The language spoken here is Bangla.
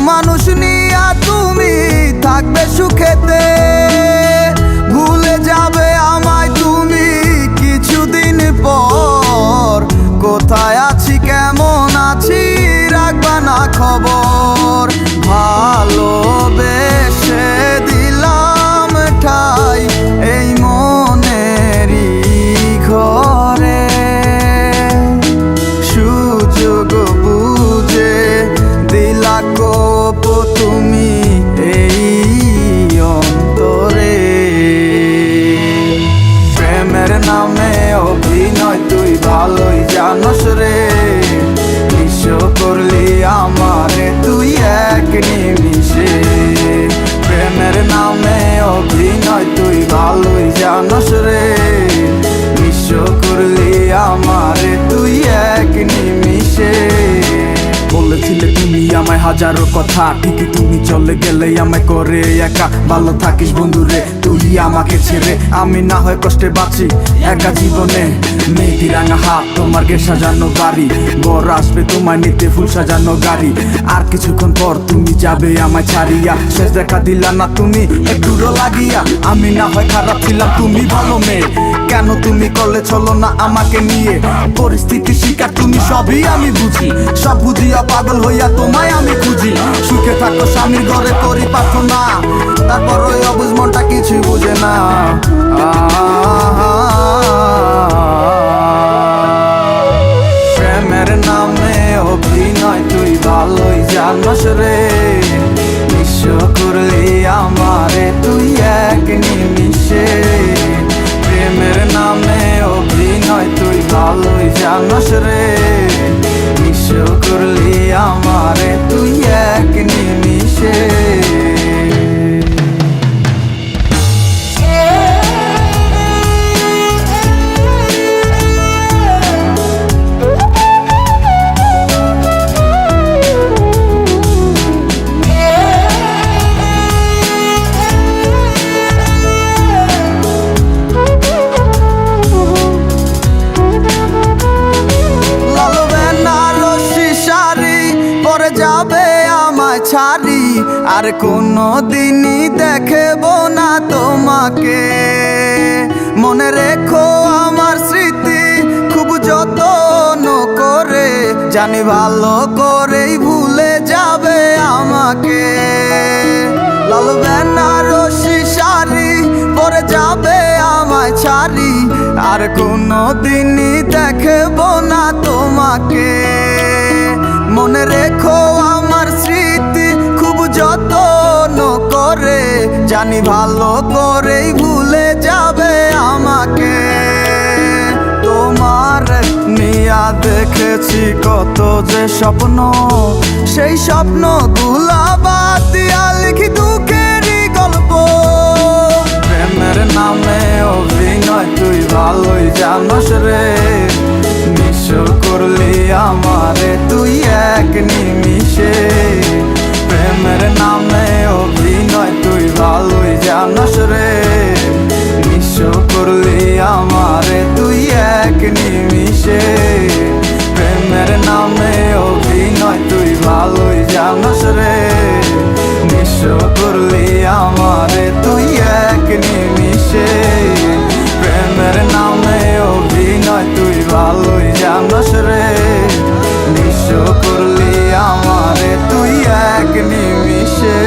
মানুষ নিয়া তুমি থাকবে সুখেতে, ভুলে যাবে আমায় তুমি কিছুদিন পর। কোথায় আছি কেমন আছি রাখবা না খবর, ভালোবেসে দিলাম ঠাই এই মনেরই ঘরে। সুযোগ বুঝে দিলা কোপ তুমি এই অন্তরে। প্রেমের নামে অভিনয় তুই ভালোই জানোস রে, নিঃস্ব করলি আমারে তুই এক নিমিষে। প্রেমের নামে অভিনয় তুই ভালোই জানোস রে, নিঃস্ব করলি আমারে তুই এক নিমিষে। বলেছিলে তুমি আমায় হাজারো কথা, ঠিকই তুমি চলে গেলে আমায় করে একা। ভালো থাকিস বন্ধুরে তুই আমাকে ছেড়ে, আমি না হয় কষ্টে বাঁচি একা জীবনে। মেয়েটি রাঙা হাত তোমার গে সাজানো বাড়ি, বর আসবে তোমায় নিতে ফুল সাজানো গাড়ি। আর কিছুক্ষণ পর তুমি যাবে আমায় ছাড়িয়া, শেষ দেখা দিলা না তুমি একটুরো লাগিয়া। আমি না হয় খারাপ ছিলাম তুমি ভালো মেয়ে, কেন তুমি করলে চলো না আমাকে নিয়ে। পরিস্থিতির শিকার তুমি সবই আমি বুঝি, সব বুঝিয়া পাগল হইয়া তোমায় আমি খুঁজি। সুখে থাকো স্বামীর ঘরে করি প্রার্থনা, তারপর ওই অবুঝ মনটা কিছুই বুঝে না। প্রেমের নামে অভিনয় তুই ভালোই জানোস রে, নিঃস্ব করলি আমারে তুই এক নিমিষে। প্রেমের নামে অভিনয় তুই ভালোই জানোস রে, নিঃস্ব করলি আমারে তুই এক নিমিষে। যাবে আমায় ছাড়ি আর কোনো দিনই দেখব না তোমাকে। মনে রেখো আমার স্মৃতি খুব যত্ন করে, জানি ভালো করেই ভুলে যাবে আমাকে। লাল বেনারসি শাড়ি পরে যাবে আমায় ছাড়ি আর কোনো দিনই দেখব না তোমাকে। মনে রেখো আমার স্মৃতি খুব যত্ন করে, জানি ভালো করেই ভুলে যাবে আমাকে। তোমার নিয়া দেখেছি কত যে স্বপ্ন, সেই স্বপ্ন গুলা বাদ দিয়া লিখি দুঃখেরই গল্প। প্রেমের নামে অভিনয় তুই ভালোই জানোস রে, নিঃস্ব করলি আমারে তুই এক নিমিষে। প্রেমের নামে অভিনয় তুই ভালোই জানোস রে, নিঃস্ব করলি আমারে তুই এক নিমিষে। প্রেমের নামে অভিনয় তুই ভালোই জানোস রে, নিঃস্ব করলি আমারে তুই এক নিমিষে। প্রেমের নামে অভিনয় তুই ভালোই জানোস রে, নিঃস্ব করলি আমারে তুই এক নিমিষে।